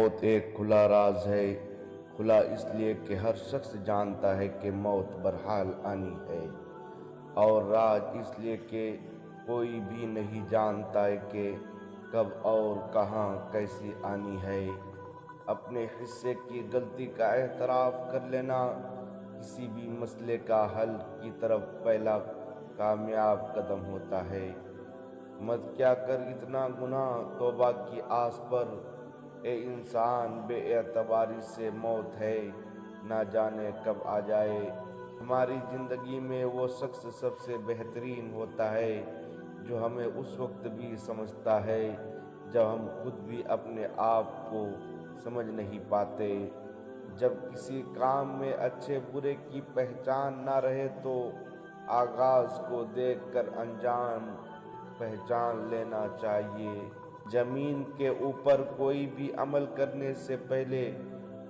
موت ایک کھلا راز ہے، کھلا اس لیے کہ ہر شخص جانتا ہے کہ موت بہرحال آنی ہے، اور راز اس لیے کہ کوئی بھی نہیں جانتا ہے کہ کب اور کہاں کیسی آنی ہے۔ اپنے حصے کی غلطی کا اعتراف کر لینا کسی بھی مسئلے کا حل کی طرف پہلا کامیاب قدم ہوتا ہے۔ مت کیا کر اتنا گناہ توبہ کی آس پر، اے انسان بے اعتباری سے موت ہے، نہ جانے کب آ جائے۔ ہماری زندگی میں وہ شخص سب سے بہترین ہوتا ہے جو ہمیں اس وقت بھی سمجھتا ہے جب ہم خود بھی اپنے آپ کو سمجھ نہیں پاتے۔ جب کسی کام میں اچھے برے کی پہچان نہ رہے تو آغاز کو دیکھ کر انجام پہچان لینا چاہیے۔ زمین کے اوپر کوئی بھی عمل کرنے سے پہلے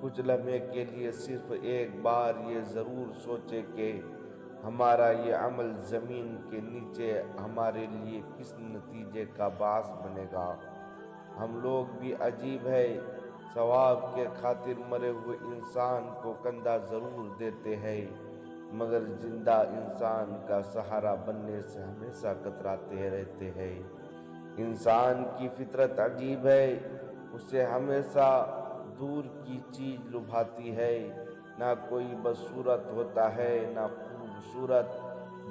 کچھ لمحے کے لیے صرف ایک بار یہ ضرور سوچے کہ ہمارا یہ عمل زمین کے نیچے ہمارے لیے کس نتیجے کا باعث بنے گا۔ ہم لوگ بھی عجیب ہے، ثواب کے خاطر مرے ہوئے انسان کو کندھا ضرور دیتے ہیں، مگر زندہ انسان کا سہارا بننے سے ہمیشہ کتراتے رہتے ہیں۔ انسان کی فطرت عجیب ہے، اسے ہمیشہ دور کی چیز لبھاتی ہے۔ نہ کوئی بدصورت ہوتا ہے نہ خوبصورت،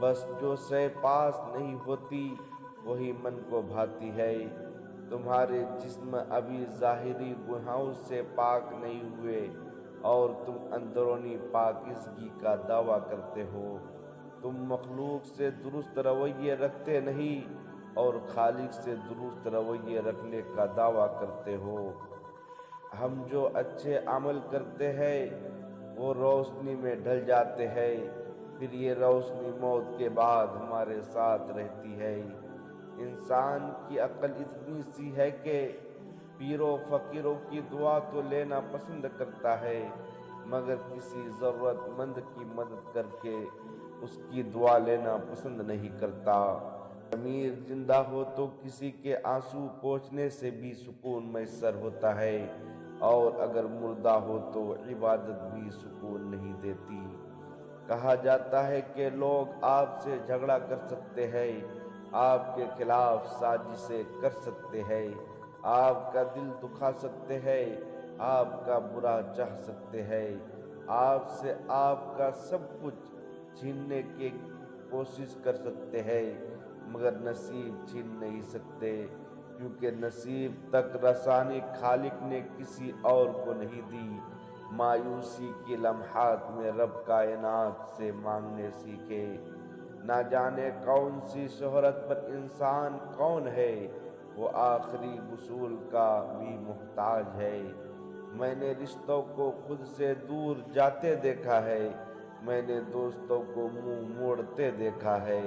بس جو شے پاس نہیں ہوتی وہی من کو بھاتی ہے۔ تمہارے جسم ابھی ظاہری گناہوں سے پاک نہیں ہوئے اور تم اندرونی پاکیزگی کا دعویٰ کرتے ہو۔ تم مخلوق سے درست رویے رکھتے نہیں اور خالق سے درست رویے رکھنے کا دعویٰ کرتے ہو۔ ہم جو اچھے عمل کرتے ہیں وہ روشنی میں ڈھل جاتے ہیں، پھر یہ روشنی موت کے بعد ہمارے ساتھ رہتی ہے۔ انسان کی عقل اتنی سی ہے کہ پیروں فقیروں کی دعا تو لینا پسند کرتا ہے، مگر کسی ضرورت مند کی مدد کر کے اس کی دعا لینا پسند نہیں کرتا۔ ضمیر زندہ ہو تو کسی کے آنسو پوچھنے سے بھی سکون میسر ہوتا ہے، اور اگر مردہ ہو تو عبادت بھی سکون نہیں دیتی۔ کہا جاتا ہے کہ لوگ آپ سے جھگڑا کر سکتے ہیں، آپ کے خلاف سازشیں کر سکتے ہیں، آپ کا دل دکھا سکتے ہیں، آپ کا برا چاہ سکتے ہیں، آپ سے آپ کا سب کچھ چھیننے کی کوشش کر سکتے ہیں، مگر نصیب چھین نہیں سکتے، کیونکہ نصیب تک رسانی خالق نے کسی اور کو نہیں دی۔ مایوسی کے لمحات میں رب کائنات سے مانگنے سیکھے۔ نہ جانے کون سی شہرت پر انسان کون ہے، وہ آخری وصول کا بھی محتاج ہے۔ میں نے رشتوں کو خود سے دور جاتے دیکھا ہے، میں نے دوستوں کو منہ موڑتے دیکھا ہے،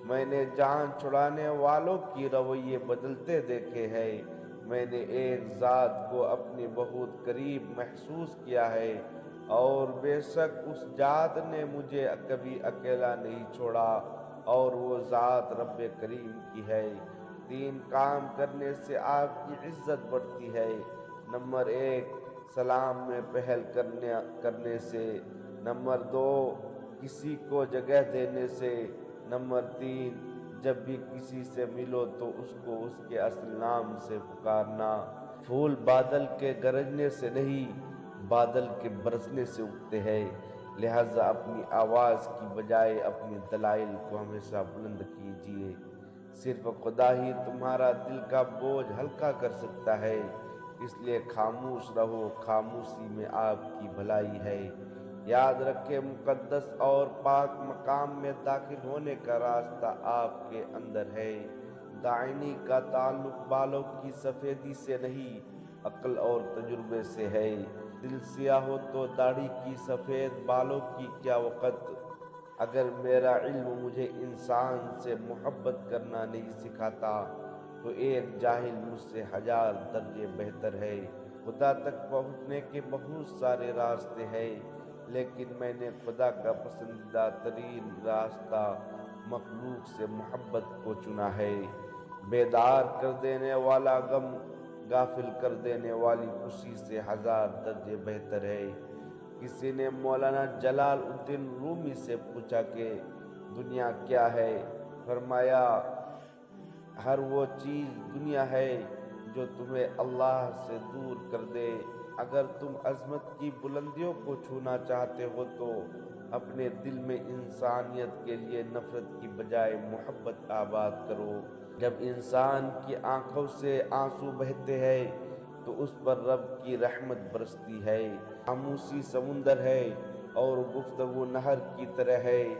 میں نے جان چھڑانے والوں کی رویے بدلتے دیکھے ہیں، میں نے ایک ذات کو اپنی بہت قریب محسوس کیا ہے، اور بے شک اس ذات نے مجھے کبھی اکیلا نہیں چھوڑا، اور وہ ذات رب کریم کی ہے۔ 3 کام کرنے سے آپ کی عزت بڑھتی ہے۔ نمبر 1 سلام میں پہل کرنے سے، نمبر 2 کسی کو جگہ دینے سے، نمبر 3 جب بھی کسی سے ملو تو اس کو اس کے اصل نام سے پکارنا۔ پھول بادل کے گرجنے سے نہیں، بادل کے برسنے سے اگتے ہیں، لہذا اپنی آواز کی بجائے اپنی دلائل کو ہمیشہ بلند کیجیے۔ صرف خدا ہی تمہارا دل کا بوجھ ہلکا کر سکتا ہے، اس لیے خاموش رہو، خاموشی میں آپ کی بھلائی ہے۔ یاد رکھیں، مقدس اور پاک مقام میں داخل ہونے کا راستہ آپ کے اندر ہے۔ داعی کا تعلق بالوں کی سفیدی سے نہیں، عقل اور تجربے سے ہے۔ دل سیاہ ہو تو داڑھی کی سفید بالوں کی کیا وقت۔ اگر میرا علم مجھے انسان سے محبت کرنا نہیں سکھاتا تو ایک جاہل مجھ سے 1000 درجے بہتر ہے۔ خدا تک پہنچنے کے بہت سارے راستے ہیں، لیکن میں نے خدا کا پسندیدہ ترین راستہ مخلوق سے محبت کو چنا ہے۔ بیدار کر دینے والا غافل کر دینے والی خوشی سے ہزار درجے بہتر ہے۔ کسی نے مولانا جلال الدین رومی سے پوچھا کہ دنیا کیا ہے؟ فرمایا ہر وہ چیز دنیا ہے جو تمہیں اللہ سے دور کر دے۔ اگر تم عظمت کی بلندیوں کو چھونا چاہتے ہو تو اپنے دل میں انسانیت کے لیے نفرت کی بجائے محبت آباد کرو۔ جب انسان کی آنکھوں سے آنسو بہتے ہیں تو اس پر رب کی رحمت برستی ہے۔ خاموشی سمندر ہے اور گفتگو نہر کی طرح ہے۔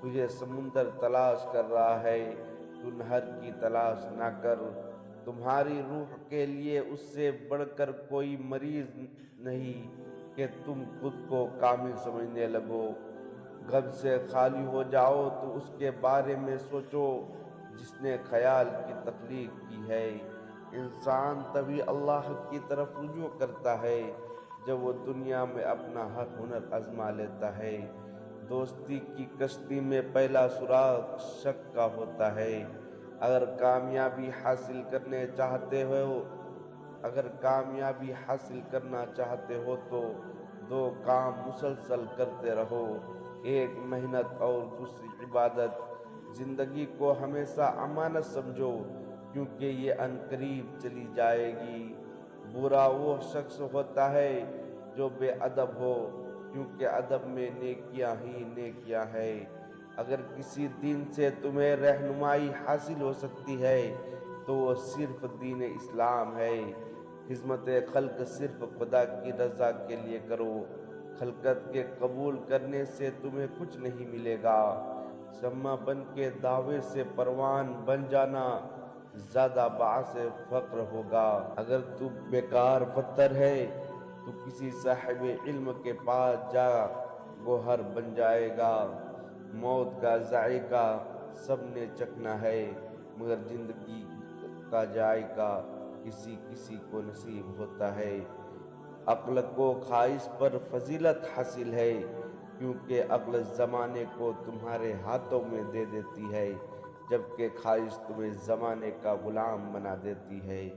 تجھے سمندر تلاش کر رہا ہے، تو نہر کی تلاش نہ کر۔ تمہاری روح کے لیے اس سے بڑھ کر کوئی مریض نہیں کہ تم خود کو کامل سمجھنے لگو۔ غم سے خالی ہو جاؤ تو اس کے بارے میں سوچو جس نے خیال کی تخلیق کی ہے۔ انسان تبھی اللہ کی طرف رجوع کرتا ہے جب وہ دنیا میں اپنا ہر ہنر آزما لیتا ہے۔ دوستی کی کشتی میں پہلا سراغ شک کا ہوتا ہے۔ اگر کامیابی حاصل کرنا چاہتے ہو تو دو کام مسلسل کرتے رہو، ایک محنت اور دوسری عبادت۔ زندگی کو ہمیشہ امانت سمجھو کیونکہ یہ عنقریب چلی جائے گی۔ برا وہ شخص ہوتا ہے جو بے ادب ہو، کیونکہ ادب میں نیکیاں ہی نیکیاں ہے۔ اگر کسی دین سے تمہیں رہنمائی حاصل ہو سکتی ہے تو وہ صرف دین اسلام ہے۔ خدمت خلق صرف خدا کی رضا کے لیے کرو، خلقت کے قبول کرنے سے تمہیں کچھ نہیں ملے گا۔ شمع بن کے دعوے سے پروان بن جانا زیادہ باعث فخر ہوگا۔ اگر تو بیکار پتھر ہے تو کسی صاحب علم کے پاس جا گوہر بن جائے گا۔ موت کا ذائقہ سب نے چکھنا ہے مگر زندگی کا ذائقہ کسی کسی کو نصیب ہوتا ہے۔ عقل کو خواہش پر فضیلت حاصل ہے کیونکہ عقل زمانے کو تمہارے ہاتھوں میں دے دیتی ہے جبکہ خواہش تمہیں زمانے کا غلام بنا دیتی ہے۔